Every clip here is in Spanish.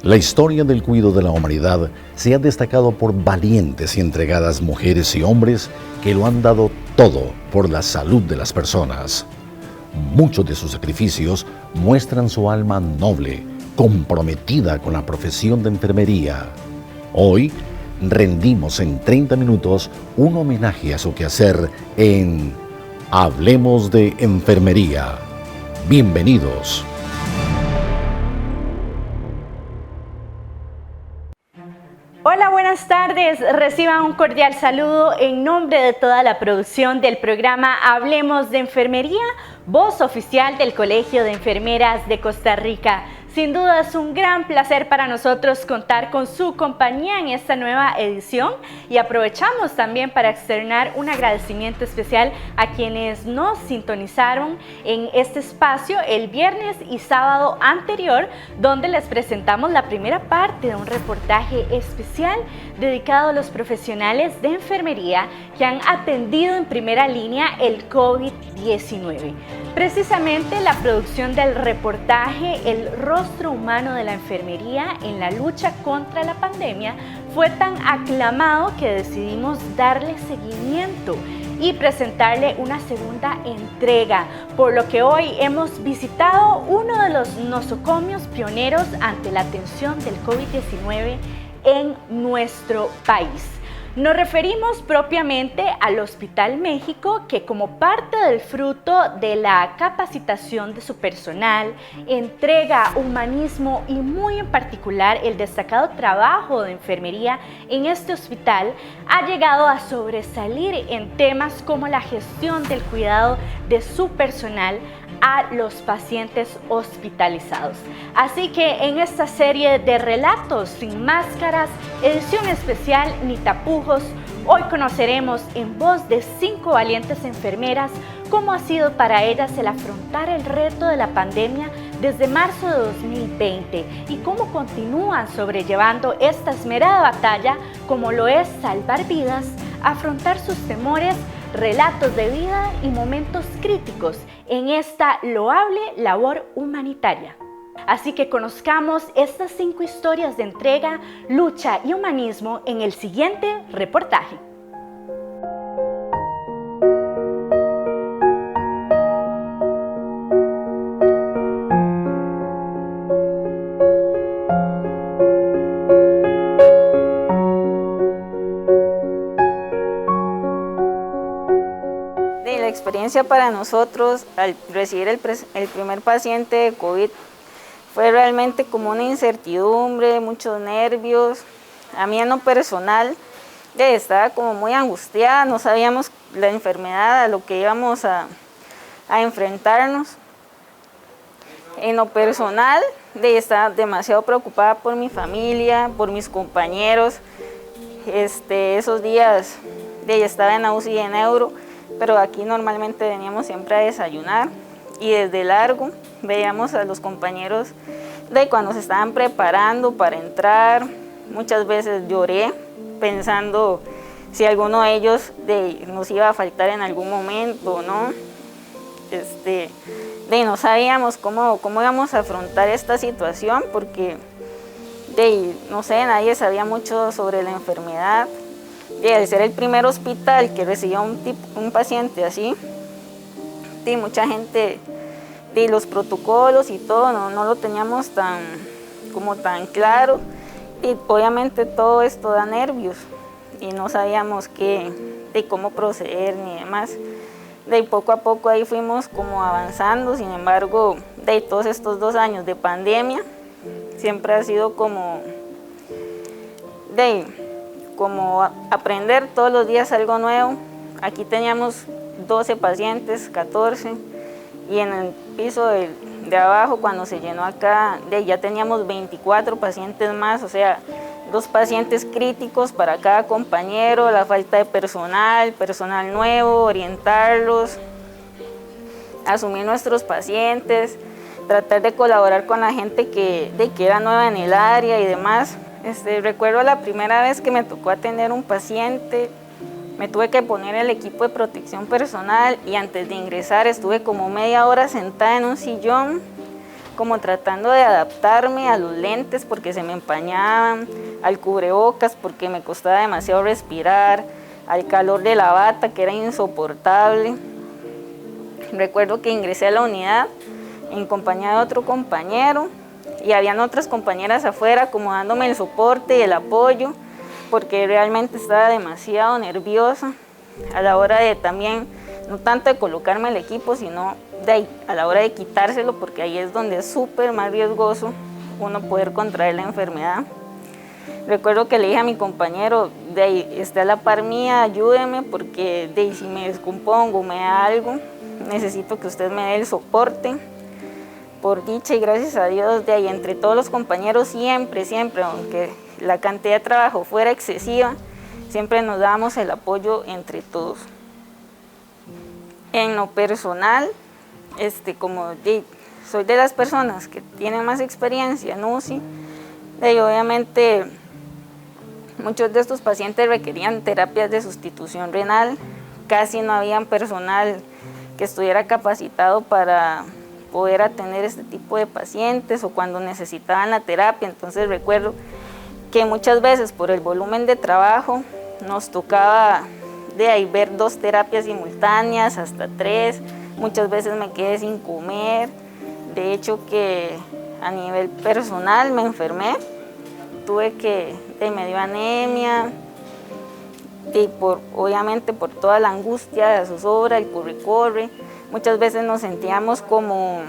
La historia del cuidado de la humanidad se ha destacado por valientes y entregadas mujeres y hombres que lo han dado todo por la salud de las personas. Muchos de sus sacrificios muestran su alma noble, comprometida con la profesión de enfermería. Hoy rendimos en 30 minutos un homenaje a su quehacer en Hablemos de Enfermería. Bienvenidos. Hola, buenas tardes. Reciban un cordial saludo en nombre de toda la producción del programa Hablemos de Enfermería, voz oficial del Colegio de Enfermeras de Costa Rica. Sin duda es un gran placer para nosotros contar con su compañía en esta nueva edición y aprovechamos también para externar un agradecimiento especial a quienes nos sintonizaron en este espacio el viernes y sábado anterior, donde les presentamos la primera parte de un reportaje especial dedicado a los profesionales de enfermería que han atendido en primera línea el COVID-19. Precisamente la producción del reportaje El rostro humano de la enfermería en la lucha contra la pandemia fue tan aclamado que decidimos darle seguimiento y presentarle una segunda entrega, por lo que hoy hemos visitado uno de los nosocomios pioneros ante la atención del COVID-19 en nuestro país. Nos referimos propiamente al Hospital México, que como parte del fruto de la capacitación de su personal, entrega humanismo y muy en particular el destacado trabajo de enfermería en este hospital, ha llegado a sobresalir en temas como la gestión del cuidado de su personal a los pacientes hospitalizados. Así que en esta serie de relatos sin máscaras, edición especial ni tapujos, hoy conoceremos en voz de 5 valientes enfermeras cómo ha sido para ellas el afrontar el reto de la pandemia desde marzo de 2020 y cómo continúan sobrellevando esta esmerada batalla como lo es salvar vidas, afrontar sus temores, relatos de vida y momentos críticos en esta loable labor humanitaria. Así que conozcamos estas 5 historias de entrega, lucha y humanismo en el siguiente reportaje. La experiencia para nosotros al recibir el primer paciente de COVID fue realmente como una incertidumbre, muchos nervios. A mí en lo personal estaba como muy angustiada, no sabíamos la enfermedad, a lo que íbamos a enfrentarnos. En lo personal estaba demasiado preocupada por mi familia, por mis compañeros. Esos días estaba en la UCI de neuro, pero aquí normalmente veníamos siempre a desayunar y desde largo veíamos a los compañeros cuando se estaban preparando para entrar. Muchas veces lloré pensando si alguno de ellos nos iba a faltar en algún momento, ¿no? No sabíamos cómo íbamos a afrontar esta situación porque no sé, nadie sabía mucho sobre la enfermedad. Y al ser el primer hospital que recibió un paciente así, mucha gente, los protocolos y todo, no lo teníamos tan claro. Y obviamente todo esto da nervios y no sabíamos cómo proceder ni demás. Poco a poco ahí fuimos como avanzando, sin embargo, todos estos 2 años de pandemia, siempre ha sido como aprender todos los días algo nuevo. Aquí teníamos 12 pacientes, 14, y en el piso de abajo, cuando se llenó acá, ya teníamos 24 pacientes más, o sea, 2 pacientes críticos para cada compañero, la falta de personal nuevo, orientarlos, asumir nuestros pacientes, tratar de colaborar con la gente que era nueva en el área y demás. Recuerdo la primera vez que me tocó atender un paciente, me tuve que poner el equipo de protección personal y antes de ingresar estuve como media hora sentada en un sillón como tratando de adaptarme a los lentes porque se me empañaban, al cubrebocas porque me costaba demasiado respirar, al calor de la bata que era insoportable. Recuerdo que ingresé a la unidad en compañía de otro compañero y habían otras compañeras afuera como dándome el soporte y el apoyo porque realmente estaba demasiado nerviosa a la hora de también, no tanto de colocarme el equipo, sino a la hora de quitárselo, porque ahí es donde es súper más riesgoso uno poder contraer la enfermedad. Recuerdo que le dije a mi compañero, esté a la par mía, ayúdeme, porque si me descompongo, me da algo, necesito que usted me dé el soporte. Por dicha y gracias a Dios, entre todos los compañeros siempre, aunque la cantidad de trabajo fuera excesiva, siempre nos dábamos el apoyo entre todos. En lo personal, como soy de las personas que tienen más experiencia en UCI, obviamente muchos de estos pacientes requerían terapias de sustitución renal, casi no habían personal que estuviera capacitado para poder atender este tipo de pacientes o cuando necesitaban la terapia. Entonces recuerdo que muchas veces por el volumen de trabajo nos tocaba ver 2 terapias simultáneas, hasta 3, muchas veces me quedé sin comer, de hecho que a nivel personal me enfermé, me dio anemia, y obviamente por toda la angustia de la zozobra, el corre-corre, muchas veces nos sentíamos como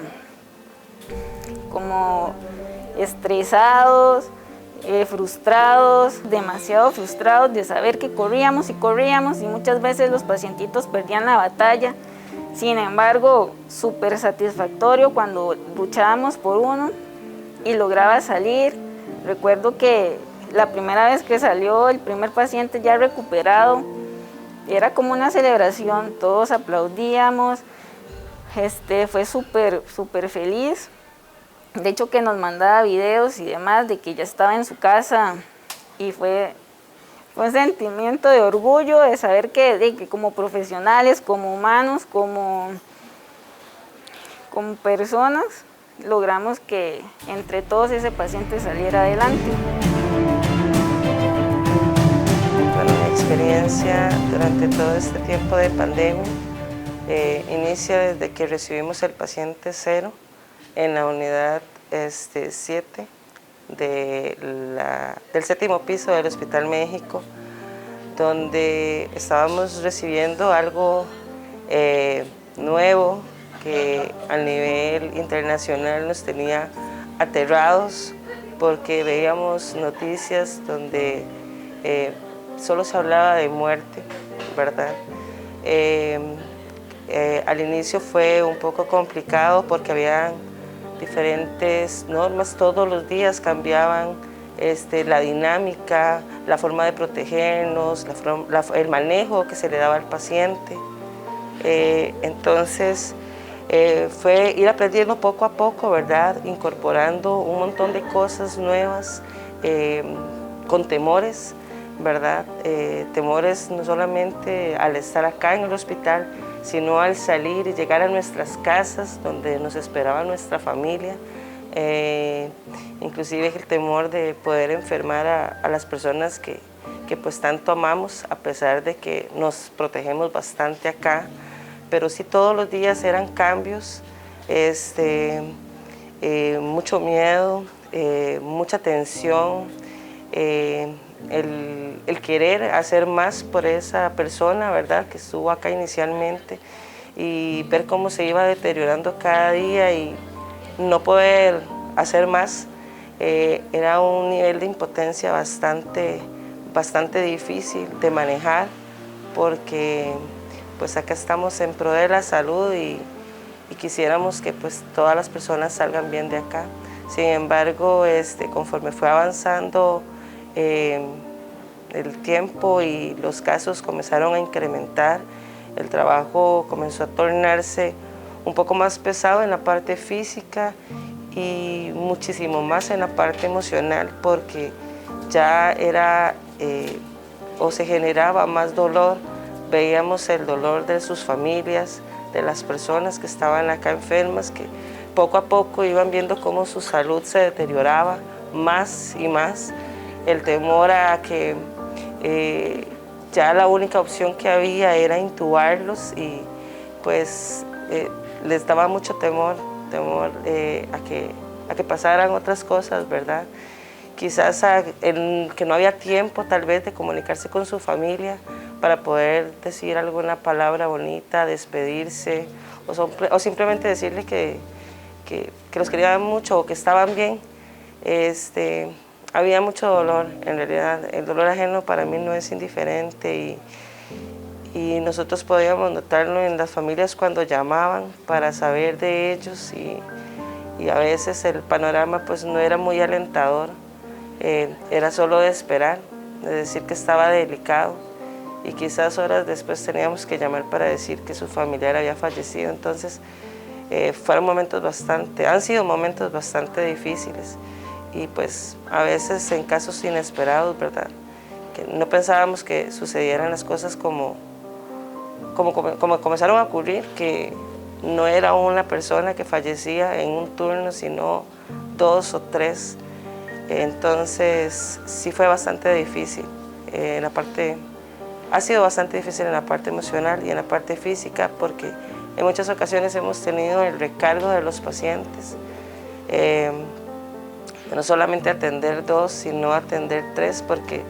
estresados, frustrados, demasiado frustrados de saber que corríamos y muchas veces los pacientitos perdían la batalla. Sin embargo, súper satisfactorio cuando luchábamos por uno y lograba salir. Recuerdo que la primera vez que salió el primer paciente ya recuperado, era como una celebración, todos aplaudíamos, fue súper feliz. De hecho que nos mandaba videos y demás de que ya estaba en su casa y fue un sentimiento de orgullo de saber que como profesionales, como humanos, como personas, logramos que entre todos ese paciente saliera adelante. Bueno, mi experiencia durante todo este tiempo de pandemia inicia desde que recibimos el paciente 0 en la unidad 7 del 7º piso del Hospital México, donde estábamos recibiendo algo nuevo que a nivel internacional nos tenía aterrados porque veíamos noticias donde solo se hablaba de muerte, ¿verdad? Al inicio fue un poco complicado porque había diferentes normas, todos los días cambiaban la dinámica, la forma de protegernos, el manejo que se le daba al paciente. Entonces fue ir aprendiendo poco a poco, ¿verdad? Incorporando un montón de cosas nuevas, con temores, ¿verdad? Temores no solamente al estar acá en el hospital, sino al salir y llegar a nuestras casas donde nos esperaba nuestra familia, inclusive el temor de poder enfermar a las personas que pues tanto amamos, a pesar de que nos protegemos bastante acá, pero sí todos los días eran cambios, mucho miedo, mucha tensión, el querer hacer más por esa persona, ¿verdad?, que estuvo acá inicialmente, y ver cómo se iba deteriorando cada día y no poder hacer más, era un nivel de impotencia bastante difícil de manejar, porque pues acá estamos en pro de la salud y quisiéramos que pues todas las personas salgan bien de acá. Sin embargo, conforme fue avanzando el tiempo y los casos comenzaron a incrementar, el trabajo comenzó a tornarse un poco más pesado en la parte física y muchísimo más en la parte emocional, porque ya era o se generaba más dolor, veíamos el dolor de sus familias, de las personas que estaban acá enfermas, que poco a poco iban viendo cómo su salud se deterioraba más y más. El temor a que ya la única opción que había era intubarlos y pues les daba mucho temor a que pasaran otras cosas, ¿verdad? Quizás que no había tiempo tal vez de comunicarse con su familia para poder decir alguna palabra bonita, despedirse o simplemente decirle que los querían mucho o que estaban bien. Había mucho dolor, en realidad el dolor ajeno para mí no es indiferente y nosotros podíamos notarlo en las familias cuando llamaban para saber de ellos y a veces el panorama pues no era muy alentador. Era solo de esperar, de decir que estaba delicado y quizás horas después teníamos que llamar para decir que su familiar había fallecido. Entonces han sido momentos bastante difíciles y pues a veces en casos inesperados, ¿verdad? Que no pensábamos que sucedieran las cosas como comenzaron a ocurrir, que no era una persona que fallecía en un turno, sino 2 o 3. Entonces sí fue bastante difícil, ha sido bastante difícil en la parte emocional y en la parte física porque en muchas ocasiones hemos tenido el recargo de los pacientes, no solamente atender 2, sino atender 3 porque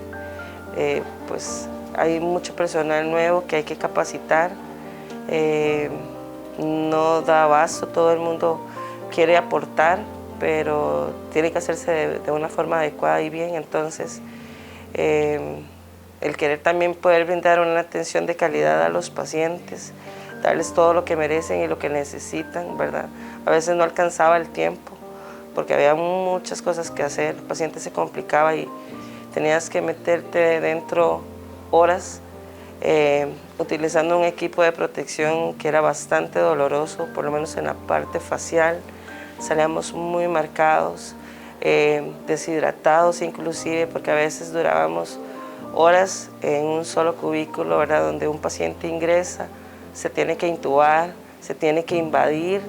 pues hay mucho personal nuevo que hay que capacitar, no da abasto, todo el mundo quiere aportar, pero tiene que hacerse de una forma adecuada y bien. Entonces, el querer también poder brindar una atención de calidad a los pacientes, darles todo lo que merecen y lo que necesitan, ¿verdad? A veces no alcanzaba el tiempo, porque había muchas cosas que hacer, el paciente se complicaba y tenías que meterte dentro horas, utilizando un equipo de protección que era bastante doloroso, por lo menos en la parte facial. Salíamos muy marcados, deshidratados inclusive, porque a veces durábamos horas en un solo cubículo, ¿verdad? Donde un paciente ingresa, se tiene que intubar, se tiene que invadir,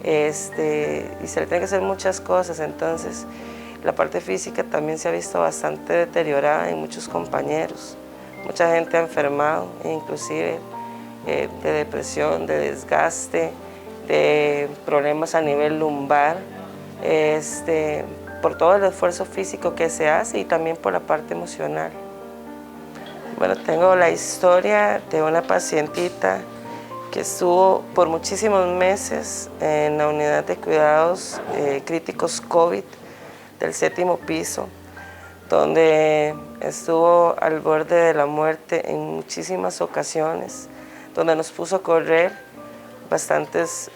y se le tiene que hacer muchas cosas. Entonces, la parte física también se ha visto bastante deteriorada en muchos compañeros. Mucha gente ha enfermado, inclusive de depresión, de desgaste, de problemas a nivel lumbar, por todo el esfuerzo físico que se hace y también por la parte emocional. Bueno, tengo la historia de una pacientita que estuvo por muchísimos meses en la unidad de cuidados críticos COVID del 7º piso, donde estuvo al borde de la muerte en muchísimas ocasiones, donde nos puso a correr bastantes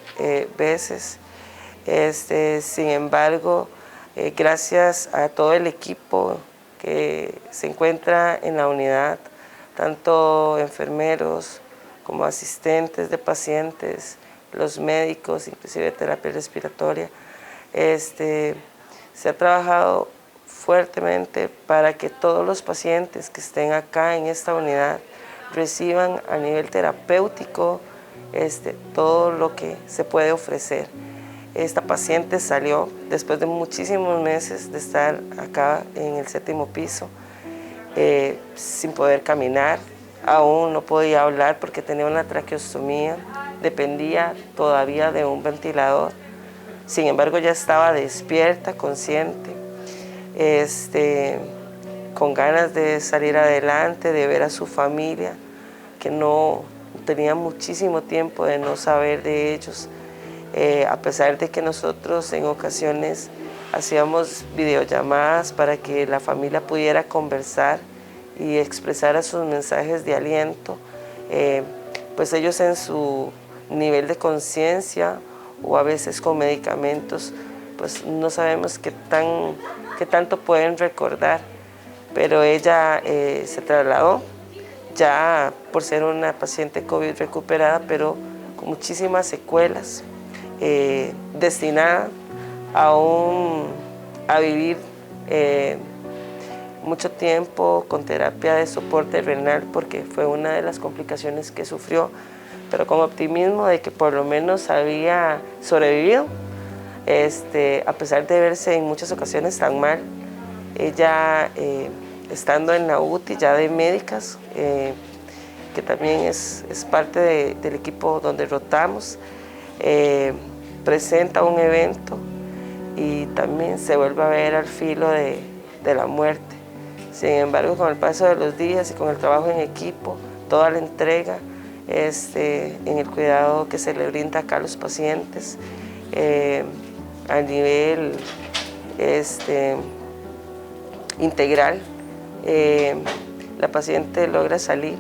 veces. Sin embargo, gracias a todo el equipo que se encuentra en la unidad, tanto enfermeros como asistentes de pacientes, los médicos, inclusive terapia respiratoria, se ha trabajado fuertemente para que todos los pacientes que estén acá en esta unidad reciban a nivel terapéutico todo lo que se puede ofrecer. Esta paciente salió después de muchísimos meses de estar acá en el 7º piso, sin poder caminar, aún no podía hablar porque tenía una traqueostomía, dependía todavía de un ventilador. Sin embargo, ya estaba despierta, consciente, con ganas de salir adelante, de ver a su familia, que no tenía muchísimo tiempo de no saber de ellos, a pesar de que nosotros en ocasiones hacíamos videollamadas para que la familia pudiera conversar y expresar sus mensajes de aliento, pues ellos en su nivel de conciencia o a veces con medicamentos, pues no sabemos qué tanto pueden recordar, pero ella se trasladó ya por ser una paciente COVID recuperada, pero con muchísimas secuelas, destinada a vivir mucho tiempo con terapia de soporte renal, porque fue una de las complicaciones que sufrió, pero con optimismo de que por lo menos había sobrevivido a pesar de verse en muchas ocasiones tan mal, ella estando en la UTI ya de médicas, que también es parte del equipo donde rotamos, presenta un evento y también se vuelve a ver al filo de la muerte. Sin embargo, con el paso de los días y con el trabajo en equipo, toda la entrega en el cuidado que se le brinda acá a los pacientes, a nivel integral, la paciente logra salir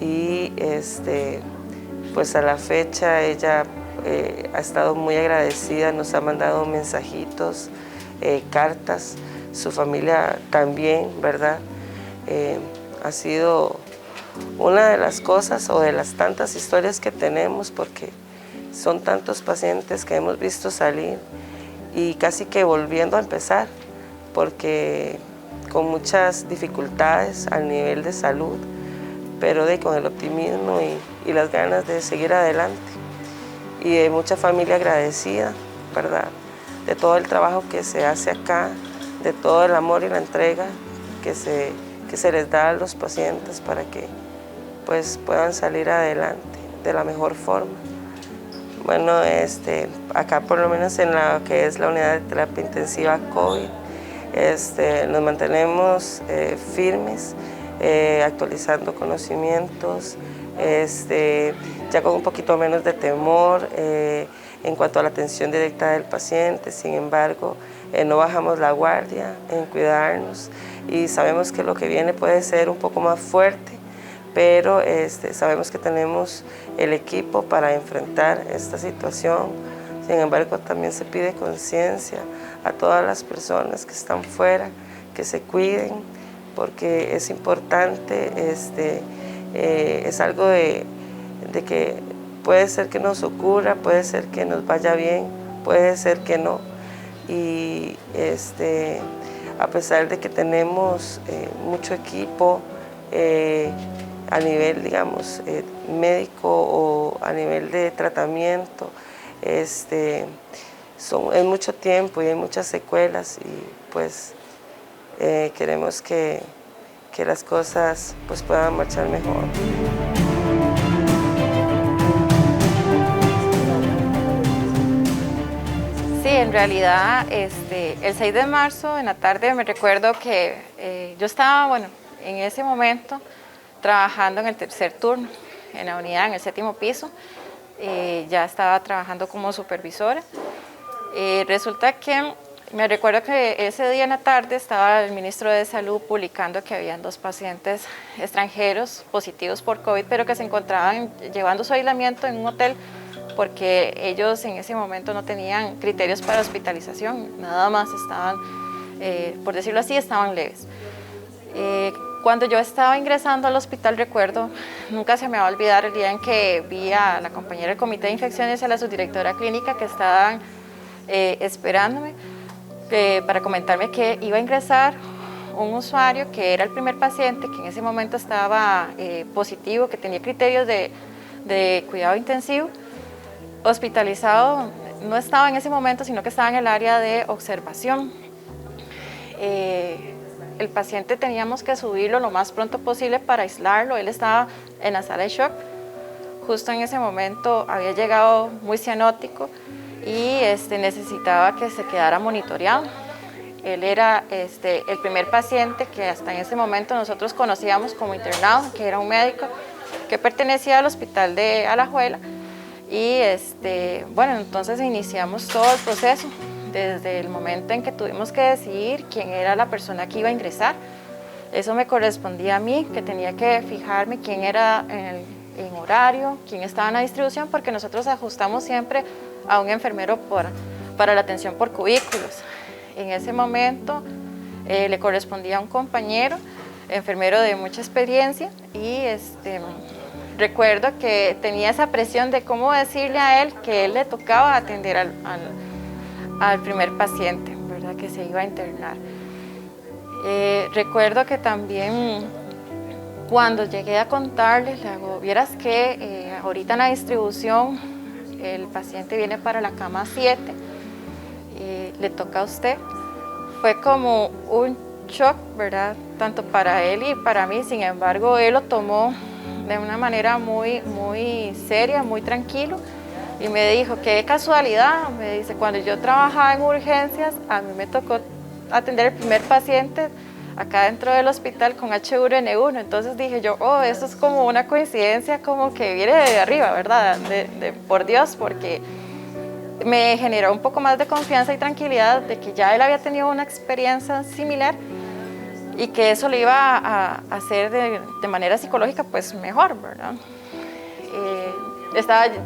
y pues a la fecha ella ha estado muy agradecida, nos ha mandado mensajitos, cartas, su familia también, ¿verdad? Ha sido una de las cosas o de las tantas historias que tenemos, porque son tantos pacientes que hemos visto salir y casi que volviendo a empezar, porque con muchas dificultades al nivel de salud, pero con el optimismo y las ganas de seguir adelante. Y de mucha familia agradecida, ¿verdad? De todo el trabajo que se hace acá, de todo el amor y la entrega que se les da a los pacientes para que pues, puedan salir adelante de la mejor forma. Bueno, acá por lo menos en lo que es la unidad de terapia intensiva COVID, nos mantenemos firmes, actualizando conocimientos, ya con un poquito menos de temor en cuanto a la atención directa del paciente. Sin embargo, no bajamos la guardia en cuidarnos y sabemos que lo que viene puede ser un poco más fuerte, pero sabemos que tenemos el equipo para enfrentar esta situación. Sin embargo, también se pide conciencia a todas las personas que están fuera, que se cuiden, porque es importante, es algo de que puede ser que nos ocurra, puede ser que nos vaya bien, puede ser que no. Y a pesar de que tenemos mucho equipo a nivel, digamos, médico o a nivel de tratamiento, es mucho tiempo y hay muchas secuelas y pues queremos que las cosas pues, puedan marchar mejor. Sí, en realidad el 6 de marzo en la tarde me recuerdo que yo estaba, bueno, en ese momento trabajando en el tercer turno, en la unidad, en el 7º piso, ya estaba trabajando como supervisora. Resulta que me recuerdo que ese día en la tarde estaba el ministro de Salud publicando que habían 2 pacientes extranjeros positivos por COVID, pero que se encontraban llevando su aislamiento en un hotel porque ellos en ese momento no tenían criterios para hospitalización, nada más estaban, por decirlo así, estaban leves. Cuando yo estaba ingresando al hospital, recuerdo, nunca se me va a olvidar el día en que vi a la compañera del comité de infecciones y a la subdirectora clínica que estaban esperándome para comentarme que iba a ingresar un usuario que era el primer paciente que en ese momento estaba positivo, que tenía criterios de cuidado intensivo, hospitalizado, no estaba en ese momento, sino que estaba en el área de observación. El paciente teníamos que subirlo lo más pronto posible para aislarlo, él estaba en la sala de shock, justo en ese momento había llegado muy cianótico y necesitaba que se quedara monitoreado. Él era el primer paciente que hasta en ese momento nosotros conocíamos como internado, que era un médico que pertenecía al hospital de Alajuela. Y bueno, entonces iniciamos todo el proceso desde el momento en que tuvimos que decidir quién era la persona que iba a ingresar. Eso me correspondía a mí, que tenía que fijarme quién era en horario, quién estaba en la distribución, porque nosotros ajustamos siempre a un enfermero para la atención por cubículos. En ese momento le correspondía a un compañero, enfermero de mucha experiencia, y recuerdo que tenía esa presión de cómo decirle a él que él le tocaba atender al primer paciente, ¿verdad?, que se iba a internar. Recuerdo que también cuando llegué a contarles, le hago, vieras que ahorita en la distribución el paciente viene para la cama 7 le toca a usted. Fue como un shock, ¿verdad? Tanto para él y para mí. Sin embargo, él lo tomó de una manera muy seria, muy tranquilo, y me dijo, qué casualidad, me dice, cuando yo trabajaba en urgencias, a mí me tocó atender el primer paciente acá dentro del hospital con H1N1. Entonces dije yo, oh, esto es como una coincidencia, como que viene de arriba, ¿verdad? Por Dios, porque me generó un poco más de confianza y tranquilidad de que ya él había tenido una experiencia similar y que eso le iba a hacer de manera psicológica pues mejor, ¿verdad?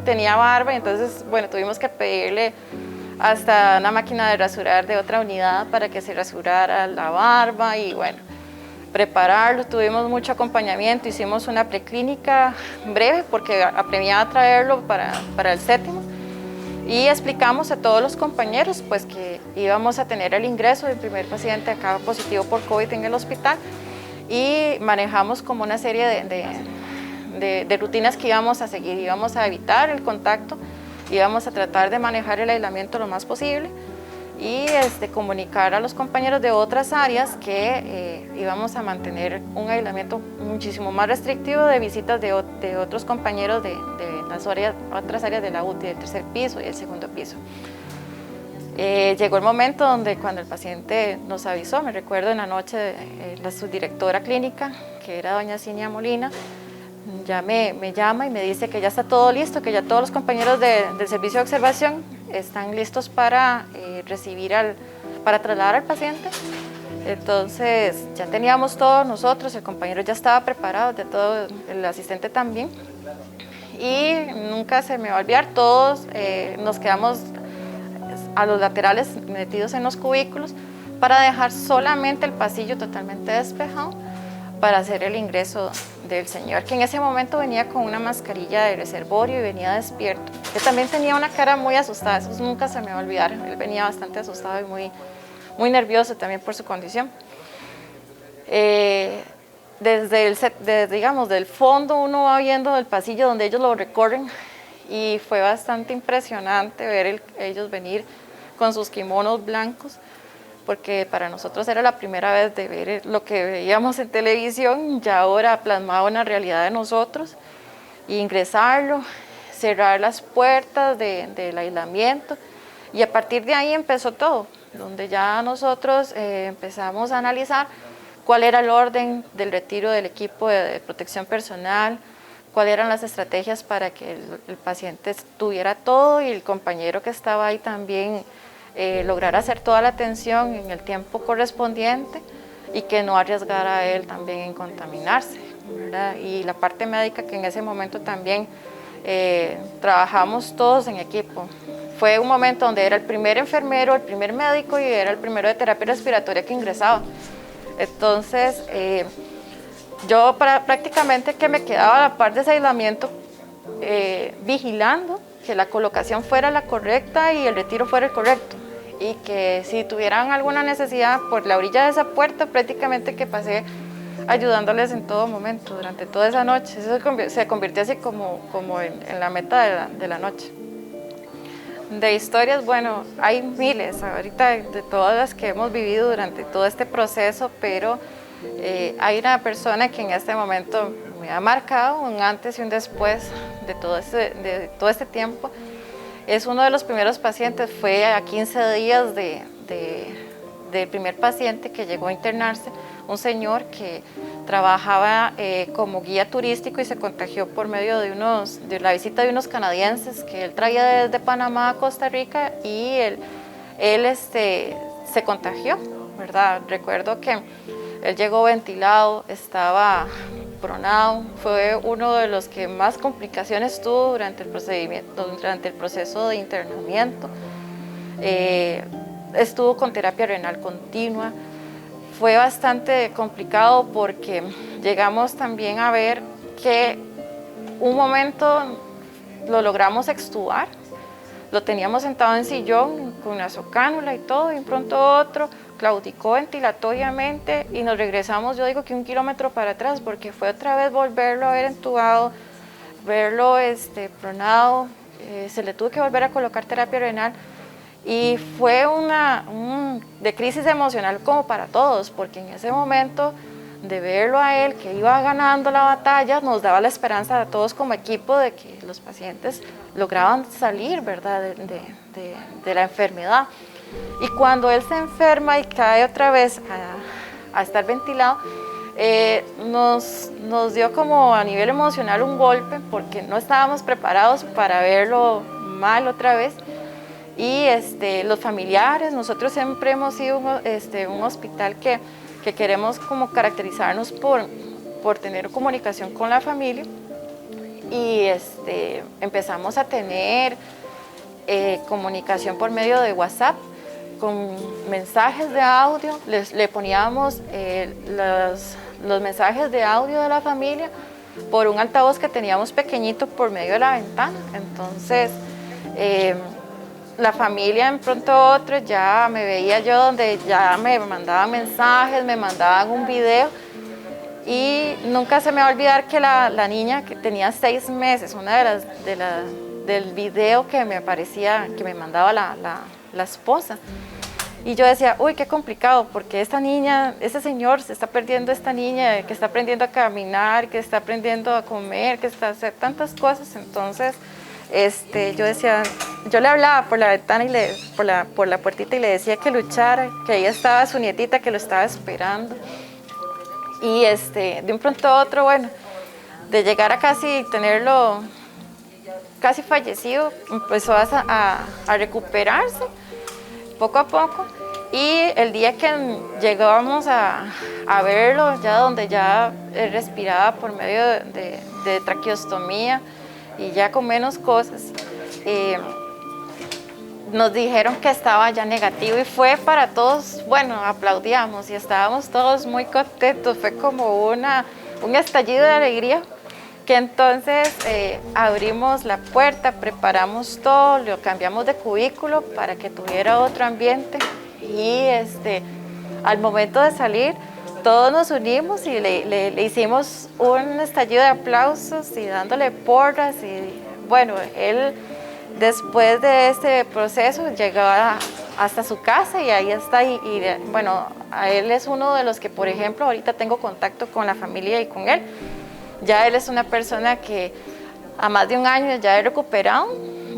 Tenía barba y entonces, bueno, tuvimos que pedirle hasta una máquina de rasurar de otra unidad para que se rasurara la barba y bueno, prepararlo. Tuvimos mucho acompañamiento, hicimos una preclínica breve porque apremiaba a traerlo para el 7º y explicamos a todos los compañeros pues que íbamos a tener el ingreso del primer paciente acá positivo por COVID en el hospital y manejamos como una serie de rutinas que íbamos a seguir. Íbamos a evitar el contacto, íbamos a tratar de manejar el aislamiento lo más posible y comunicar a los compañeros de otras áreas que íbamos a mantener un aislamiento muchísimo más restrictivo de visitas de otros compañeros de las otras áreas de la UTI, del 3er piso y el 2º piso. Llegó el momento donde cuando el paciente nos avisó, me recuerdo en la noche, la subdirectora clínica, que era doña Cinia Molina, ya me llama y me dice que ya está todo listo, que ya todos los compañeros del servicio de observación están listos para para trasladar al paciente. Entonces ya teníamos todo nosotros, el compañero ya estaba preparado, ya todo, el asistente también. Y nunca se me va a olvidar, todos nos quedamos a los laterales metidos en los cubículos para dejar solamente el pasillo totalmente despejado para hacer el ingreso del señor, que en ese momento venía con una mascarilla de reservorio y venía despierto. Él también tenía una cara muy asustada, eso nunca se me va a olvidar. Él venía bastante asustado y muy nervioso también por su condición. Digamos, del fondo uno va viendo el pasillo donde ellos lo recorren y fue bastante impresionante ver ellos venir con sus kimonos blancos, porque para nosotros era la primera vez de ver lo que veíamos en televisión, ya ahora plasmado en la realidad de nosotros, e ingresarlo, cerrar las puertas del aislamiento, y a partir de ahí empezó todo, donde ya nosotros empezamos a analizar cuál era el orden del retiro del equipo de protección personal, cuáles eran las estrategias para que el paciente tuviera todo y el compañero que estaba ahí también lograr hacer toda la atención en el tiempo correspondiente y que no arriesgara a él también en contaminarse, ¿verdad? Y la parte médica, que en ese momento también trabajamos todos en equipo. Fue un momento donde era el primer enfermero, el primer médico y era el primero de terapia respiratoria que ingresaba. Entonces, yo prácticamente que me quedaba a la par de ese aislamiento vigilando que la colocación fuera la correcta y el retiro fuera el correcto, y que si tuvieran alguna necesidad por la orilla de esa puerta, prácticamente que pasé ayudándoles en todo momento, durante toda esa noche. Eso se convirtió así como en la meta de la noche. De historias, bueno, hay miles ahorita de todas las que hemos vivido durante todo este proceso, pero hay una persona que en este momento me ha marcado un antes y un después de todo este tiempo. Es uno de los primeros pacientes, fue a 15 días del primer paciente que llegó a internarse, un señor que trabajaba como guía turístico y se contagió por medio de la visita de unos canadienses que él traía desde Panamá a Costa Rica, y él se contagió, ¿verdad? Recuerdo que él llegó ventilado, estaba pronado, fue uno de los que más complicaciones tuvo durante el proceso de internamiento. Estuvo con terapia renal continua. Fue bastante complicado porque llegamos también a ver que un momento lo logramos extubar, lo teníamos sentado en sillón con una cánula y todo, y de pronto otro claudicó ventilatoriamente y nos regresamos, yo digo que 1 kilómetro para atrás, porque fue otra vez volverlo a ver entubado, verlo pronado, se le tuvo que volver a colocar terapia renal, Y fue de crisis emocional como para todos, porque en ese momento de verlo a él que iba ganando la batalla, nos daba la esperanza a todos como equipo de que los pacientes lograban salir, ¿verdad?, de la enfermedad. Y cuando él se enferma y cae otra vez a estar ventilado, nos dio como a nivel emocional un golpe, porque no estábamos preparados para verlo mal otra vez. Y los familiares, nosotros siempre hemos sido un hospital que queremos como caracterizarnos por tener comunicación con la familia, y empezamos a tener comunicación por medio de WhatsApp, con mensajes de audio. Le poníamos los mensajes de audio de la familia por un altavoz que teníamos pequeñito por medio de la ventana. Entonces la familia en pronto otro ya me veía yo, donde ya me mandaban mensajes, me mandaban un video, y nunca se me va a olvidar que la niña que tenía 6 meses, una del video que me aparecía, que me mandaba la esposa, y yo decía, uy, qué complicado, porque esta niña, ese señor se está perdiendo, esta niña que está aprendiendo a caminar, que está aprendiendo a comer, que está haciendo tantas cosas. Entonces yo decía, yo le hablaba por la ventana por la puertita, y le decía que luchara, que ahí estaba su nietita que lo estaba esperando. Y de un pronto a otro, bueno, de llegar a casi tenerlo casi fallecido, empezó a recuperarse poco a poco, y el día que llegamos a verlo, ya donde ya respiraba por medio de traqueostomía y ya con menos cosas, nos dijeron que estaba ya negativo, y fue para todos, bueno, aplaudíamos y estábamos todos muy contentos. Fue como un estallido de alegría, que entonces abrimos la puerta, preparamos todo, lo cambiamos de cubículo para que tuviera otro ambiente, y al momento de salir todos nos unimos y le hicimos un estallido de aplausos y dándole porras. Y bueno, él después de este proceso llegó hasta su casa, y ahí está, y bueno, a él es uno de los que, por ejemplo, ahorita tengo contacto con la familia y con él. Ya él es una persona que a más de un año ya he recuperado,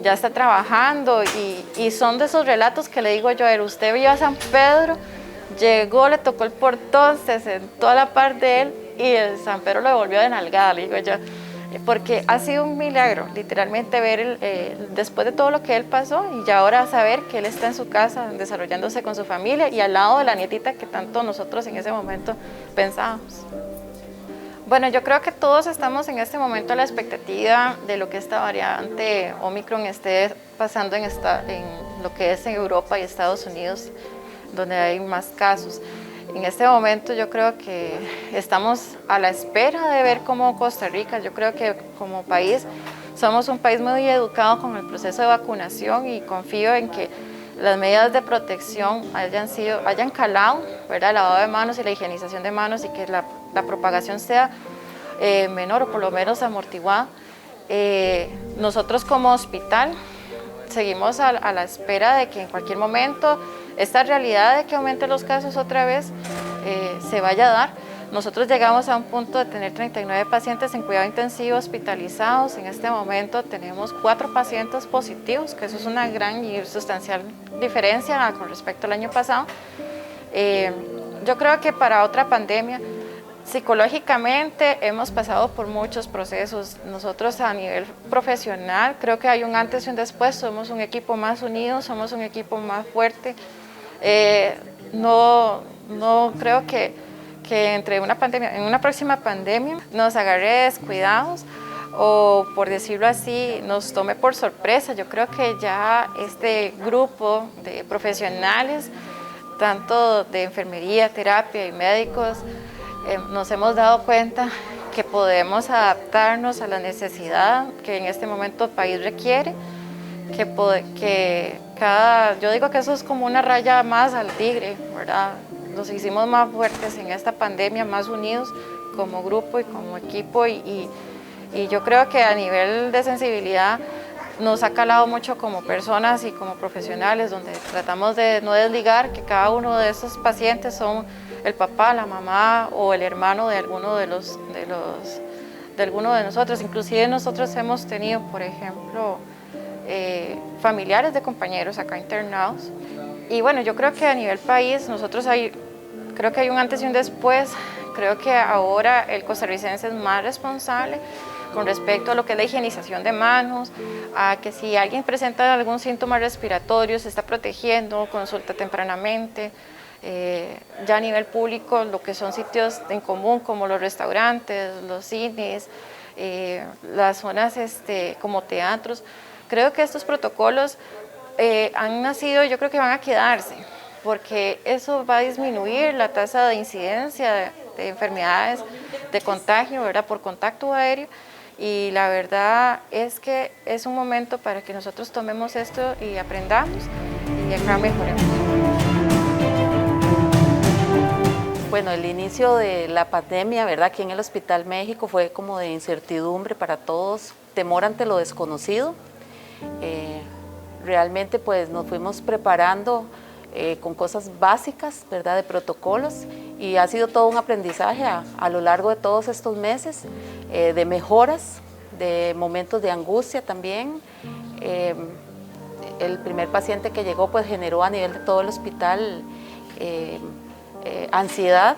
ya está trabajando, y son de esos relatos que le digo yo, a él, usted vio a San Pedro, llegó, le tocó el portón, se sentó a la par de él, y el San Pedro le volvió de nalgada, le digo yo, porque ha sido un milagro, literalmente ver después de todo lo que él pasó, y ya ahora saber que él está en su casa desarrollándose con su familia y al lado de la nietita que tanto nosotros en ese momento pensábamos. Bueno, yo creo que todos estamos en este momento a la expectativa de lo que esta variante Omicron esté pasando en lo que es en Europa y Estados Unidos, donde hay más casos. En este momento yo creo que estamos a la espera de ver cómo Costa Rica, yo creo que como país, somos un país muy educado con el proceso de vacunación, y confío en que las medidas de protección hayan calado, ¿verdad? El lavado de manos y la higienización de manos, y que la propagación sea menor, o por lo menos amortiguada. Nosotros como hospital seguimos a la espera de que en cualquier momento esta realidad de que aumenten los casos otra vez se vaya a dar. Nosotros llegamos a un punto de tener 39 pacientes en cuidado intensivo hospitalizados. En este momento tenemos 4 pacientes positivos, que eso es una gran y sustancial diferencia con respecto al año pasado. Yo creo que para otra pandemia, psicológicamente hemos pasado por muchos procesos. Nosotros a nivel profesional creo que hay un antes y un después. Somos un equipo más unido, somos un equipo más fuerte. No creo que entre en una próxima pandemia nos agarre descuidados, o por decirlo así, nos tome por sorpresa. Yo creo que ya este grupo de profesionales, tanto de enfermería, terapia y médicos, nos hemos dado cuenta que podemos adaptarnos a la necesidad que en este momento el país requiere, yo digo que eso es como una raya más al tigre, ¿verdad? Nos hicimos más fuertes en esta pandemia, más unidos como grupo y como equipo, y yo creo que a nivel de sensibilidad nos ha calado mucho como personas y como profesionales, donde tratamos de no desligar que cada uno de esos pacientes son el papá, la mamá o el hermano de alguno de alguno de nosotros. Inclusive nosotros hemos tenido, por ejemplo, familiares de compañeros acá internados. Y bueno, yo creo que a nivel país creo que hay un antes y un después. Creo que ahora el costarricense es más responsable con respecto a lo que es la higienización de manos, a que si alguien presenta algún síntoma respiratorio se está protegiendo, consulta tempranamente. Ya a nivel público, lo que son sitios en común como los restaurantes, los cines, las zonas como teatros, creo que estos protocolos han nacido, yo creo que van a quedarse, porque eso va a disminuir la tasa de incidencia de enfermedades de contagio, ¿verdad?, por contacto aéreo. Y la verdad es que es un momento para que nosotros tomemos esto y aprendamos y acá mejoremos. Bueno, el inicio de la pandemia, ¿verdad?, aquí en el Hospital México fue como de incertidumbre para todos, temor ante lo desconocido. Realmente pues nos fuimos preparando con cosas básicas, ¿verdad?, de protocolos, y ha sido todo un aprendizaje a lo largo de todos estos meses, de mejoras, de momentos de angustia también. El primer paciente que llegó pues generó a nivel de todo el hospital ansiedad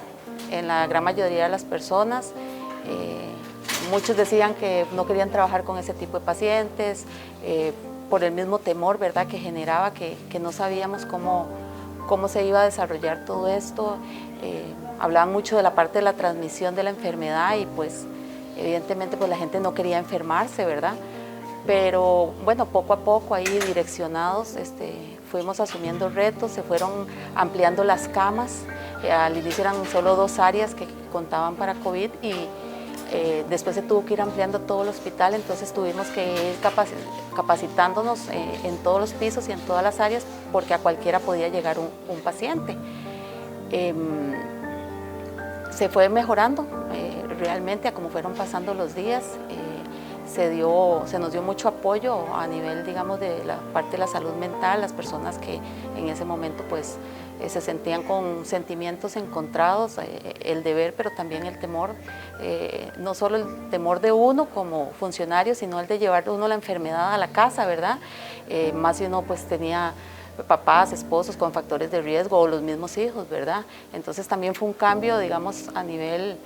en la gran mayoría de las personas. Muchos decían que no querían trabajar con ese tipo de pacientes por el mismo temor, ¿verdad?, que generaba, que no sabíamos cómo se iba a desarrollar todo esto. Hablaban mucho de la parte de la transmisión de la enfermedad y pues evidentemente pues la gente no quería enfermarse, ¿verdad? Pero bueno, poco a poco ahí direccionados fuimos asumiendo retos, se fueron ampliando las camas. Al inicio eran solo 2 áreas que contaban para COVID y después se tuvo que ir ampliando todo el hospital, entonces tuvimos que ir capacitándonos en todos los pisos y en todas las áreas porque a cualquiera podía llegar un paciente. Se fue mejorando realmente a como fueron pasando los días. Se nos dio mucho apoyo a nivel, digamos, de la parte de la salud mental, las personas que en ese momento pues se sentían con sentimientos encontrados, el deber, pero también el temor, no solo el temor de uno como funcionario, sino el de llevar uno la enfermedad a la casa, ¿verdad? Más si uno pues tenía papás, esposos con factores de riesgo o los mismos hijos, ¿verdad? Entonces también fue un cambio, digamos, a nivel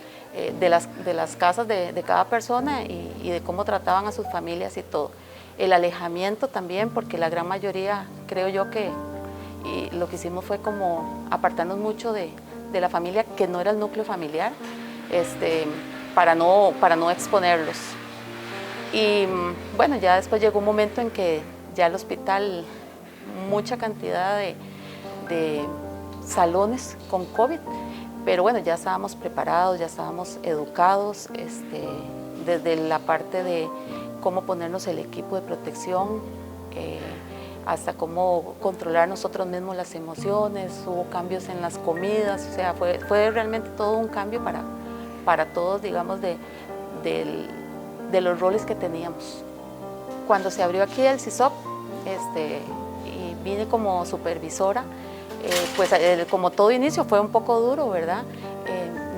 de las casas de cada persona y de cómo trataban a sus familias y todo. El alejamiento también, porque la gran mayoría, creo yo que lo que hicimos fue como apartarnos mucho de la familia, que no era el núcleo familiar, para no exponerlos. Y bueno, ya después llegó un momento en que ya el hospital, mucha cantidad de salones con COVID, pero bueno, ya estábamos preparados, ya estábamos educados, desde la parte de cómo ponernos el equipo de protección, hasta cómo controlar nosotros mismos las emociones. Hubo cambios en las comidas, o sea, fue realmente todo un cambio para todos, digamos, de los roles que teníamos. Cuando se abrió aquí el CISOP, y vine como supervisora, pues como todo inicio fue un poco duro, ¿verdad?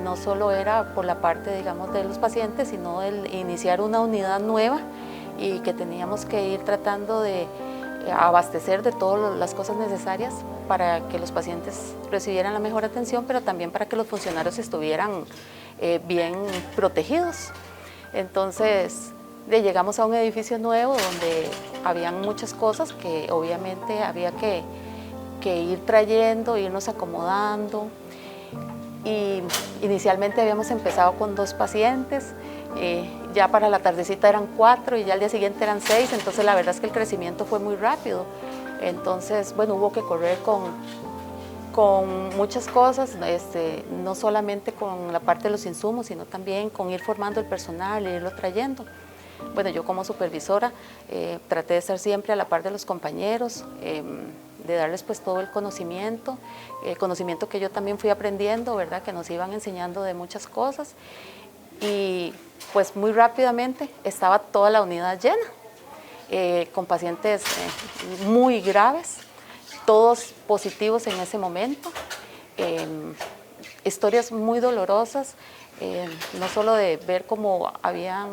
No solo era por la parte, digamos, de los pacientes, sino el iniciar una unidad nueva y que teníamos que ir tratando de abastecer de todas las cosas necesarias para que los pacientes recibieran la mejor atención, pero también para que los funcionarios estuvieran bien protegidos. Entonces, llegamos a un edificio nuevo donde habían muchas cosas que obviamente había que ir trayendo, irnos acomodando. Y inicialmente habíamos empezado con 2 pacientes, ya para la tardecita eran 4 y ya al día siguiente eran 6, entonces la verdad es que el crecimiento fue muy rápido. Entonces, bueno, hubo que correr con muchas cosas, no solamente con la parte de los insumos, sino también con ir formando el personal e irlo trayendo. Bueno, yo como supervisora traté de estar siempre a la par de los compañeros, de darles pues todo el conocimiento que yo también fui aprendiendo, ¿verdad? Que nos iban enseñando de muchas cosas y pues muy rápidamente estaba toda la unidad llena. con pacientes muy graves, todos positivos en ese momento. Historias muy dolorosas, no solo de ver cómo habían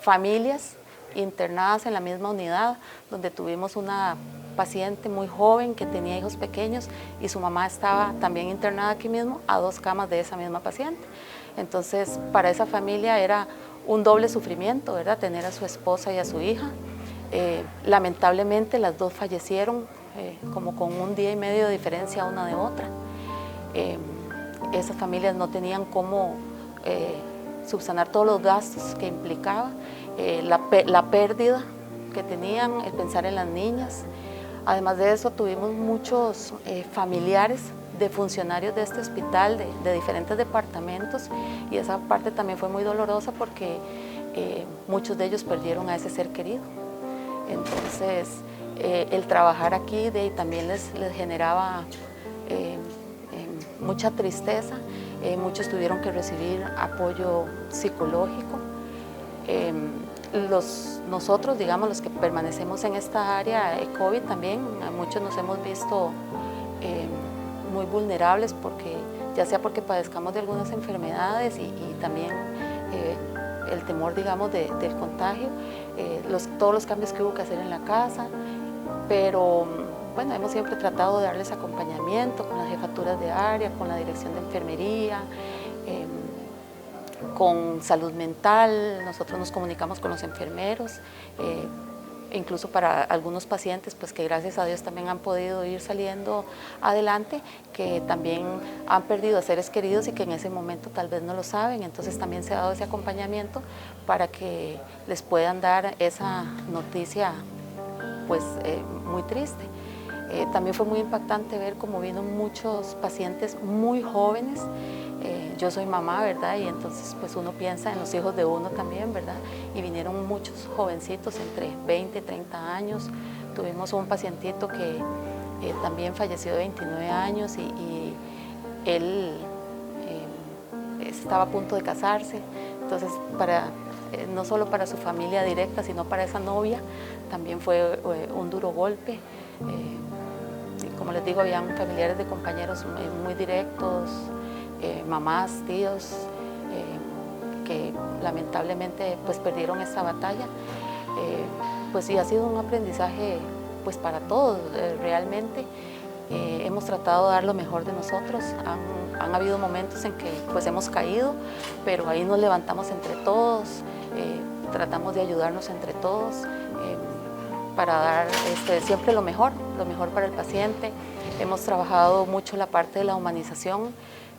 familias internadas en la misma unidad, donde tuvimos una paciente muy joven que tenía hijos pequeños y su mamá estaba también internada aquí mismo, a 2 camas de esa misma paciente. Entonces, para esa familia era un doble sufrimiento, ¿verdad? Tener a su esposa y a su hija. Lamentablemente las 2 fallecieron como con 1 día y medio de diferencia una de otra. Esas familias no tenían cómo subsanar todos los gastos que implicaba, la pérdida que tenían, el pensar en las niñas. Además de eso, tuvimos muchos familiares de funcionarios de este hospital, de diferentes departamentos, y esa parte también fue muy dolorosa porque muchos de ellos perdieron a ese ser querido. Entonces, el trabajar aquí también les generaba mucha tristeza. Muchos tuvieron que recibir apoyo psicológico. Nosotros, digamos, los que permanecemos en esta área COVID también, a muchos nos hemos visto muy vulnerables, ya sea porque padezcamos de algunas enfermedades y también el temor, digamos, del contagio, todos los cambios que hubo que hacer en la casa, pero bueno, hemos siempre tratado de darles acompañamiento con las jefaturas de área, con la dirección de enfermería, con salud mental. Nosotros nos comunicamos con los enfermeros, incluso para algunos pacientes pues que gracias a Dios también han podido ir saliendo adelante, que también han perdido a seres queridos y que en ese momento tal vez no lo saben. Entonces también se ha dado ese acompañamiento para que les puedan dar esa noticia pues muy triste. También fue muy impactante ver cómo vino muchos pacientes muy jóvenes. Yo soy mamá, ¿verdad? Y entonces pues uno piensa en los hijos de uno también, ¿verdad? Y vinieron muchos jovencitos entre 20 y 30 años. Tuvimos un pacientito que también falleció de 29 años y él estaba a punto de casarse. Entonces, no solo para su familia directa, sino para esa novia, también fue un duro golpe. Como les digo, habían familiares de compañeros muy directos, mamás, tíos, que lamentablemente pues perdieron esta batalla. Pues sí, ha sido un aprendizaje pues para todos realmente. Hemos tratado de dar lo mejor de nosotros. Han habido momentos en que pues hemos caído, pero ahí nos levantamos entre todos, tratamos de ayudarnos entre todos para dar siempre lo mejor para el paciente. Hemos trabajado mucho la parte de la humanización,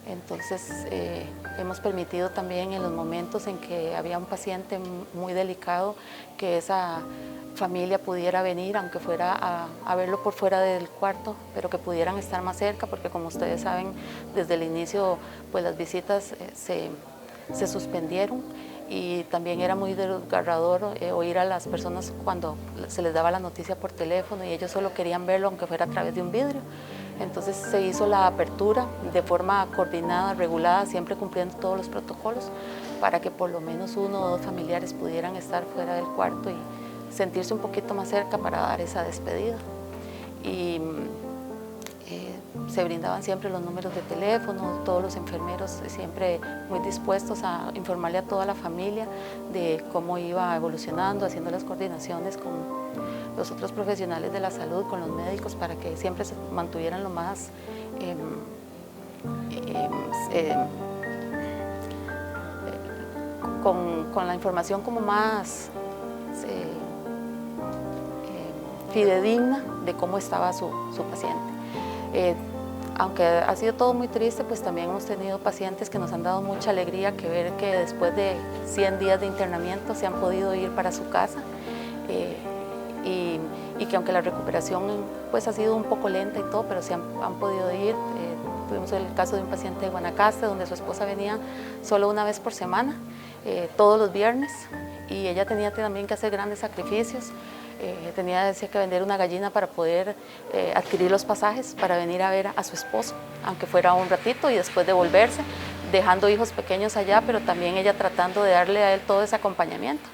entonces hemos permitido también en los momentos en que había un paciente muy delicado que esa familia pudiera venir, aunque fuera a verlo por fuera del cuarto, pero que pudieran estar más cerca, porque como ustedes saben, desde el inicio pues las visitas se suspendieron. Y también era muy desgarrador oír a las personas cuando se les daba la noticia por teléfono y ellos solo querían verlo aunque fuera a través de un vidrio. Entonces se hizo la apertura de forma coordinada, regulada, siempre cumpliendo todos los protocolos para que por lo menos 1 o 2 familiares pudieran estar fuera del cuarto y sentirse un poquito más cerca para dar esa despedida. Y se brindaban siempre los números de teléfono, todos los enfermeros siempre muy dispuestos a informarle a toda la familia de cómo iba evolucionando, haciendo las coordinaciones con los otros profesionales de la salud, con los médicos, para que siempre se mantuvieran lo más con la información como más fidedigna de cómo estaba su paciente. Aunque ha sido todo muy triste, pues también hemos tenido pacientes que nos han dado mucha alegría que ver que después de 100 días de internamiento se han podido ir para su casa y que aunque la recuperación pues ha sido un poco lenta y todo, pero se han podido ir. Tuvimos el caso de un paciente de Guanacaste donde su esposa venía solo una vez por semana, todos los viernes, y ella tenía también que hacer grandes sacrificios. Decía que vender una gallina para poder adquirir los pasajes para venir a ver a su esposo, aunque fuera un ratito, y después devolverse, dejando hijos pequeños allá, pero también ella tratando de darle a él todo ese acompañamiento.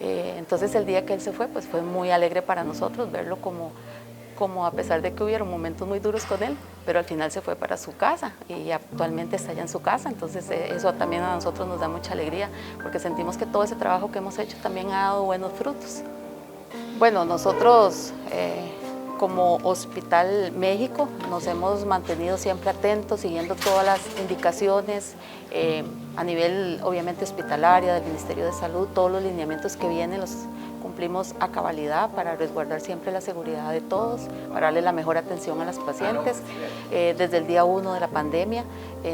Entonces el día que él se fue, pues fue muy alegre para nosotros verlo como a pesar de que hubieron momentos muy duros con él, pero al final se fue para su casa y actualmente está allá en su casa. Entonces eso también a nosotros nos da mucha alegría, porque sentimos que todo ese trabajo que hemos hecho también ha dado buenos frutos. Bueno, nosotros como Hospital México nos hemos mantenido siempre atentos, siguiendo todas las indicaciones a nivel obviamente hospitalaria, del Ministerio de Salud. Todos los lineamientos que vienen los cumplimos a cabalidad para resguardar siempre la seguridad de todos, para darle la mejor atención a las pacientes. Desde el día 1 de la pandemia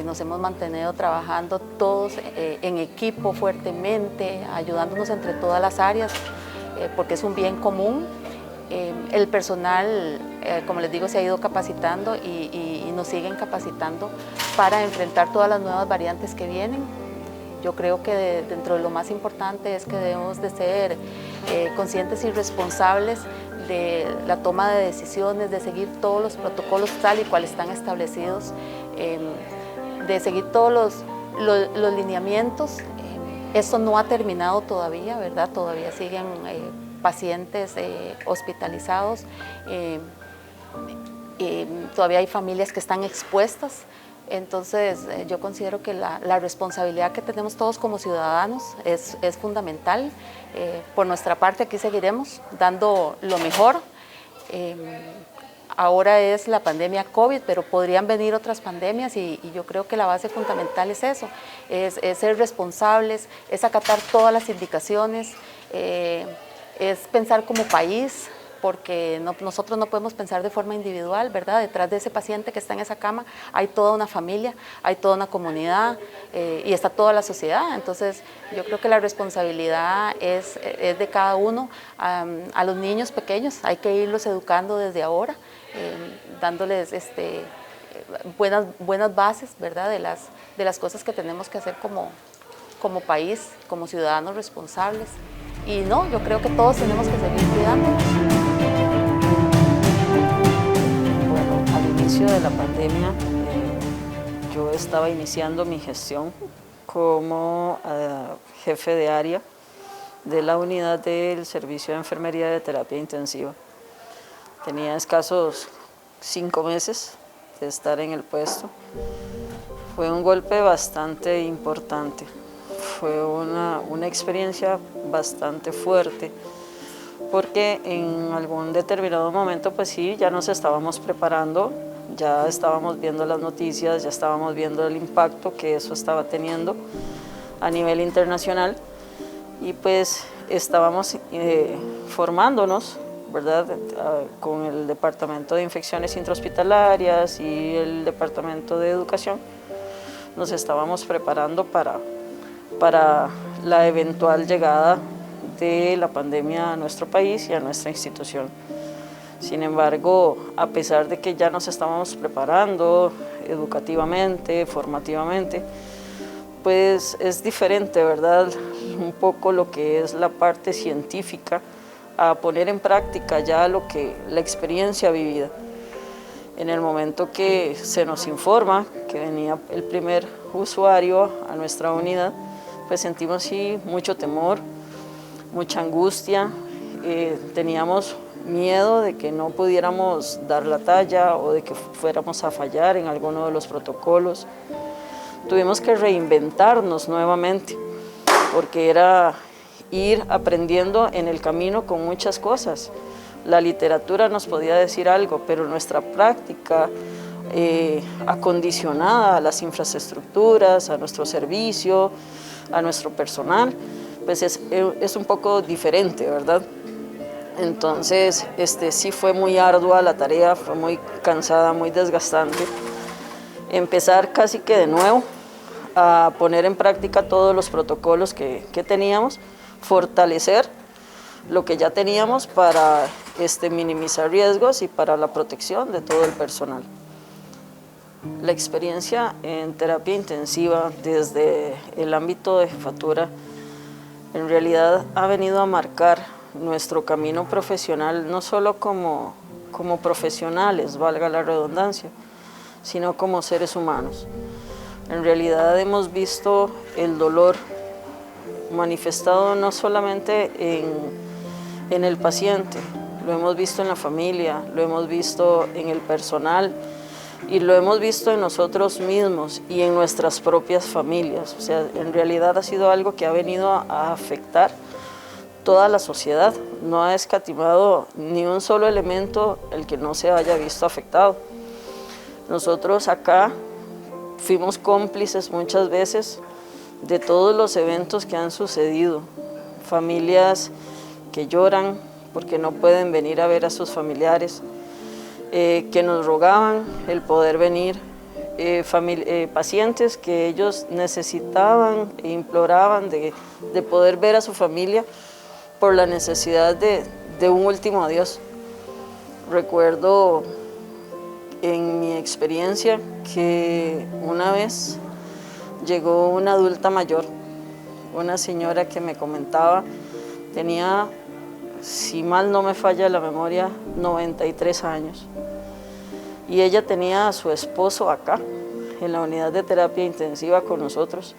nos hemos mantenido trabajando todos en equipo fuertemente, ayudándonos entre todas las áreas, porque es un bien común. El personal, como les digo, se ha ido capacitando y nos siguen capacitando para enfrentar todas las nuevas variantes que vienen. Yo creo que dentro de lo más importante es que debemos de ser conscientes y responsables de la toma de decisiones, de seguir todos los protocolos tal y cual están establecidos, de seguir todos los lineamientos. Esto no ha terminado todavía, ¿verdad? Todavía siguen pacientes hospitalizados, todavía hay familias que están expuestas. Entonces yo considero que la responsabilidad que tenemos todos como ciudadanos es fundamental. Por nuestra parte aquí seguiremos dando lo mejor. Ahora es la pandemia COVID, pero podrían venir otras pandemias y yo creo que la base fundamental es eso, es ser responsables, es acatar todas las indicaciones, es pensar como país, porque nosotros no podemos pensar de forma individual, ¿verdad? Detrás de ese paciente que está en esa cama hay toda una familia, hay toda una comunidad y está toda la sociedad. Entonces yo creo que la responsabilidad es de cada uno. A los niños pequeños hay que irlos educando desde ahora, dándoles buenas bases, ¿verdad? De las cosas que tenemos que hacer como país, como ciudadanos responsables. Y no, yo creo que todos tenemos que seguir cuidándonos. Bueno, al inicio de la pandemia yo estaba iniciando mi gestión como jefe de área de la unidad del servicio de enfermería de terapia intensiva. Tenía escasos 5 meses de estar en el puesto. Fue un golpe bastante importante. Fue una experiencia bastante fuerte, porque en algún determinado momento, pues sí, ya nos estábamos preparando, ya estábamos viendo las noticias, ya estábamos viendo el impacto que eso estaba teniendo a nivel internacional y pues estábamos formándonos, ¿verdad?, con el Departamento de Infecciones Intrahospitalarias y el Departamento de Educación. Nos estábamos preparando para la eventual llegada de la pandemia a nuestro país y a nuestra institución. Sin embargo, a pesar de que ya nos estábamos preparando educativamente, formativamente, pues es diferente, ¿verdad?, un poco lo que es la parte científica a poner en práctica ya la experiencia vivida. En el momento que se nos informa que venía el primer usuario a nuestra unidad, pues sentimos sí mucho temor, mucha angustia, teníamos miedo de que no pudiéramos dar la talla o de que fuéramos a fallar en alguno de los protocolos. Tuvimos que reinventarnos nuevamente, porque era ir aprendiendo en el camino con muchas cosas. La literatura nos podía decir algo, pero nuestra práctica acondicionada a las infraestructuras, a nuestro servicio, a nuestro personal, pues es un poco diferente, ¿verdad? Entonces, sí fue muy ardua la tarea, fue muy cansada, muy desgastante. Empezar casi que de nuevo a poner en práctica todos los protocolos que teníamos, fortalecer lo que ya teníamos para minimizar riesgos y para la protección de todo el personal. La experiencia en terapia intensiva desde el ámbito de jefatura en realidad ha venido a marcar nuestro camino profesional, no solo como profesionales, valga la redundancia, sino como seres humanos. En realidad hemos visto el dolor manifestado no solamente en el paciente, lo hemos visto en la familia, lo hemos visto en el personal y lo hemos visto en nosotros mismos y en nuestras propias familias. O sea, en realidad ha sido algo que ha venido a afectar toda la sociedad. No ha escatimado ni un solo elemento el que no se haya visto afectado. Nosotros acá fuimos cómplices muchas veces de todos los eventos que han sucedido. Familias que lloran porque no pueden venir a ver a sus familiares, que nos rogaban el poder venir, pacientes que ellos necesitaban e imploraban de poder ver a su familia por la necesidad de un último adiós. Recuerdo en mi experiencia que una vez llegó una adulta mayor, una señora que me comentaba, tenía, si mal no me falla la memoria, 93 años. Y ella tenía a su esposo acá, en la unidad de terapia intensiva con nosotros.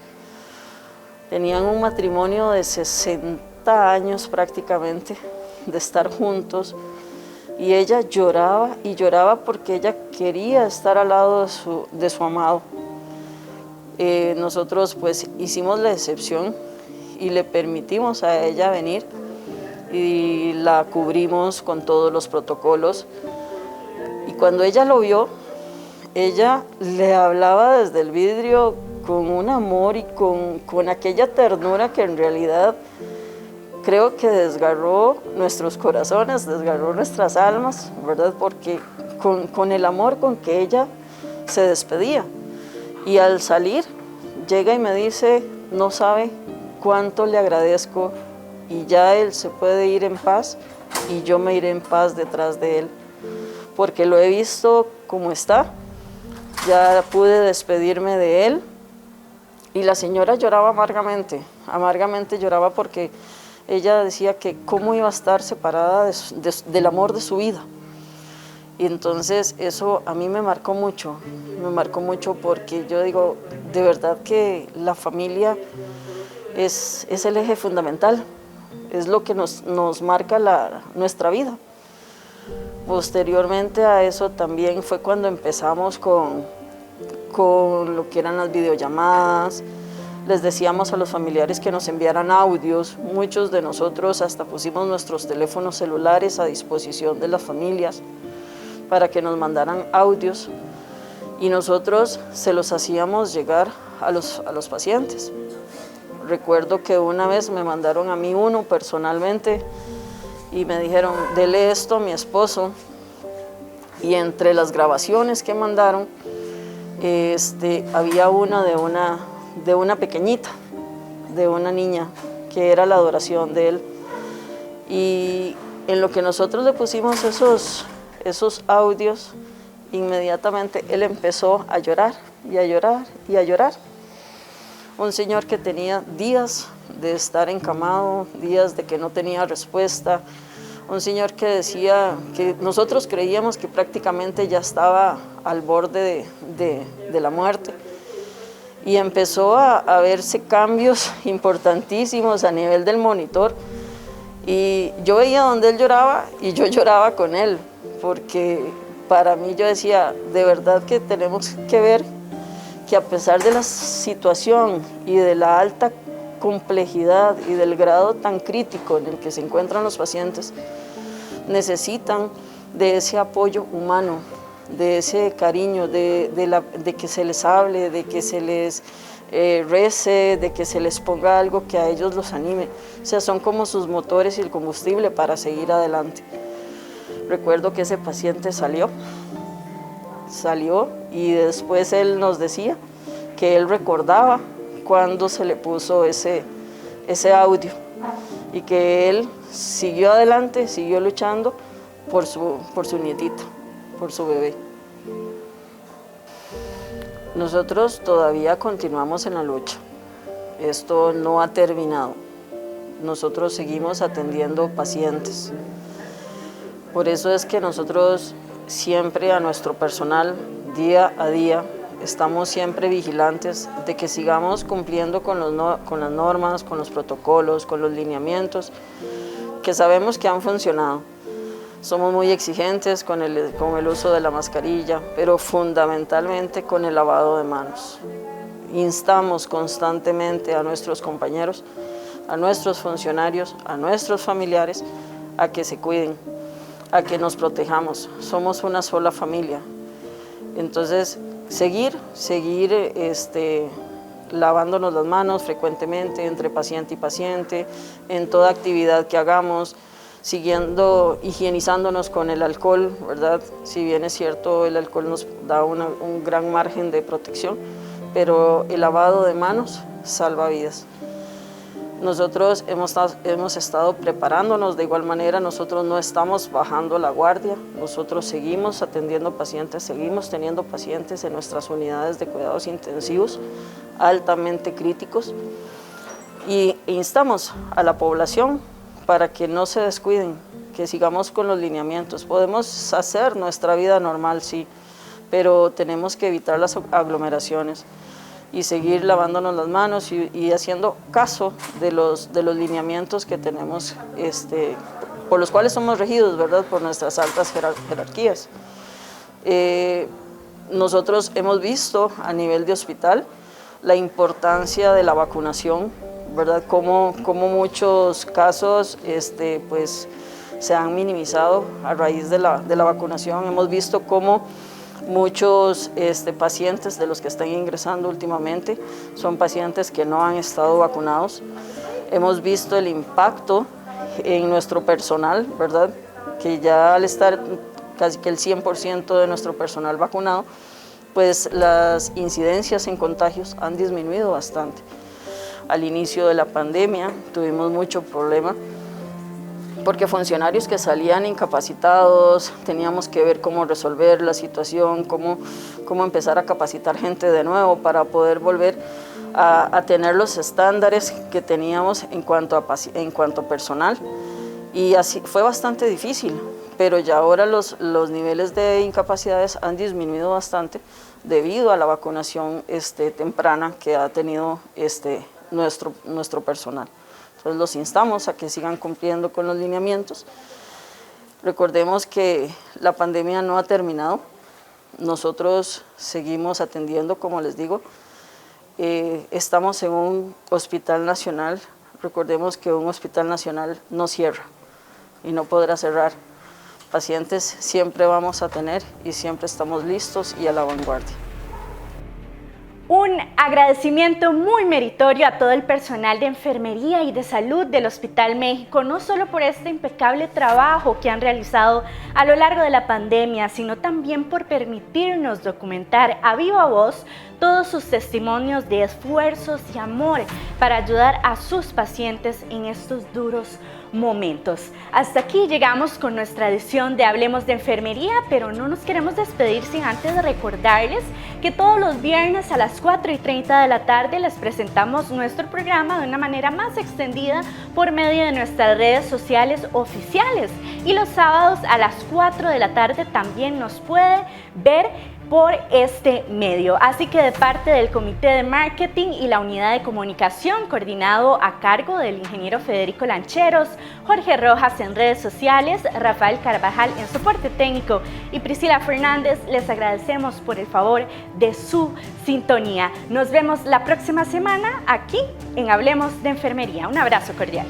Tenían un matrimonio de 60 años prácticamente, de estar juntos. Y ella lloraba y lloraba porque ella quería estar al lado de su amado. Nosotros pues hicimos la excepción y le permitimos a ella venir y la cubrimos con todos los protocolos. Y cuando ella lo vio, ella le hablaba desde el vidrio con un amor y con aquella ternura que en realidad creo que desgarró nuestros corazones, desgarró nuestras almas, ¿verdad? Porque con el amor con que ella se despedía. Y al salir, llega y me dice, no sabe cuánto le agradezco y ya él se puede ir en paz y yo me iré en paz detrás de él, porque lo he visto como está, ya pude despedirme de él. Y la señora lloraba amargamente, amargamente lloraba porque ella decía que cómo iba a estar separada del amor de su vida. Y entonces eso a mí me marcó mucho porque yo digo, de verdad que la familia es el eje fundamental, es lo que nos marca nuestra vida. Posteriormente a eso también fue cuando empezamos con lo que eran las videollamadas. Les decíamos a los familiares que nos enviaran audios. Muchos de nosotros hasta pusimos nuestros teléfonos celulares a disposición de las familias para que nos mandaran audios y nosotros se los hacíamos llegar a los pacientes. Recuerdo que una vez me mandaron a mí uno personalmente y me dijeron, dele esto a mi esposo. Y entre las grabaciones que mandaron, había una de una pequeñita, de una niña, que era la adoración de él. Y en lo que nosotros le pusimos esos audios, inmediatamente él empezó a llorar y a llorar y a llorar. Un señor que tenía días de estar encamado, días de que no tenía respuesta, un señor que decía que nosotros creíamos que prácticamente ya estaba al borde de la muerte. Y empezó a verse cambios importantísimos a nivel del monitor. Y yo veía donde él lloraba y yo lloraba con él, porque para mí yo decía, de verdad que tenemos que ver que a pesar de la situación y de la alta complejidad y del grado tan crítico en el que se encuentran los pacientes, necesitan de ese apoyo humano, de ese cariño, de que se les hable, de que se les rece, de que se les ponga algo que a ellos los anime. O sea, son como sus motores y el combustible para seguir adelante. Recuerdo que ese paciente salió y después él nos decía que él recordaba cuando se le puso ese audio y que él siguió adelante, siguió luchando por su nietito, por su bebé. Nosotros todavía continuamos en la lucha. Esto no ha terminado. Nosotros seguimos atendiendo pacientes. Por eso es que nosotros siempre a nuestro personal, día a día, estamos siempre vigilantes de que sigamos cumpliendo con las normas, con los protocolos, con los lineamientos que sabemos que han funcionado. Somos muy exigentes con el uso de la mascarilla, pero fundamentalmente con el lavado de manos. Instamos constantemente a nuestros compañeros, a nuestros funcionarios, a nuestros familiares, a que se cuiden, a que nos protejamos. Somos una sola familia. Entonces, seguir lavándonos las manos frecuentemente entre paciente y paciente, en toda actividad que hagamos, higienizándonos con el alcohol, ¿verdad? Si bien es cierto, el alcohol nos da un gran margen de protección, pero el lavado de manos salva vidas. Nosotros hemos estado preparándonos de igual manera, nosotros no estamos bajando la guardia, nosotros seguimos atendiendo pacientes, seguimos teniendo pacientes en nuestras unidades de cuidados intensivos altamente críticos y instamos a la población para que no se descuiden, que sigamos con los lineamientos. Podemos hacer nuestra vida normal, sí, pero tenemos que evitar las aglomeraciones y seguir lavándonos las manos y haciendo caso de los lineamientos que tenemos, por los cuales somos regidos, ¿verdad?, por nuestras altas jerarquías. Nosotros hemos visto a nivel de hospital la importancia de la vacunación, ¿verdad?, cómo muchos casos pues, se han minimizado a raíz de la vacunación. Hemos visto cómo muchos pacientes de los que están ingresando últimamente son pacientes que no han estado vacunados. Hemos visto el impacto en nuestro personal, ¿verdad?, que ya al estar casi que el 100% de nuestro personal vacunado, pues las incidencias en contagios han disminuido bastante. Al inicio de la pandemia tuvimos mucho problema porque funcionarios que salían incapacitados, teníamos que ver cómo resolver la situación, cómo empezar a capacitar gente de nuevo para poder volver a tener los estándares que teníamos en cuanto a personal. Y así fue bastante difícil, pero ya ahora los niveles de incapacidades han disminuido bastante debido a la vacunación temprana que ha tenido nuestro personal. Entonces los instamos a que sigan cumpliendo con los lineamientos. Recordemos que la pandemia no ha terminado, nosotros seguimos atendiendo, como les digo, estamos en un hospital nacional, recordemos que un hospital nacional no cierra y no podrá cerrar. Pacientes siempre vamos a tener y siempre estamos listos y a la vanguardia. Un agradecimiento muy meritorio a todo el personal de enfermería y de salud del Hospital México, no solo por este impecable trabajo que han realizado a lo largo de la pandemia, sino también por permitirnos documentar a viva voz todos sus testimonios de esfuerzos y amor para ayudar a sus pacientes en estos duros momentos. Hasta aquí llegamos con nuestra edición de Hablemos de Enfermería, pero no nos queremos despedir sin antes recordarles que todos los viernes a las 4:30 de la tarde les presentamos nuestro programa de una manera más extendida por medio de nuestras redes sociales oficiales, y los sábados a las 4 de la tarde también nos puede ver por este medio. Así que de parte del Comité de Marketing y la Unidad de Comunicación, coordinado a cargo del ingeniero Federico Lancheros, Jorge Rojas en redes sociales, Rafael Carvajal en soporte técnico y Priscila Fernández, les agradecemos por el favor de su sintonía. Nos vemos la próxima semana aquí en Hablemos de Enfermería. Un abrazo cordial.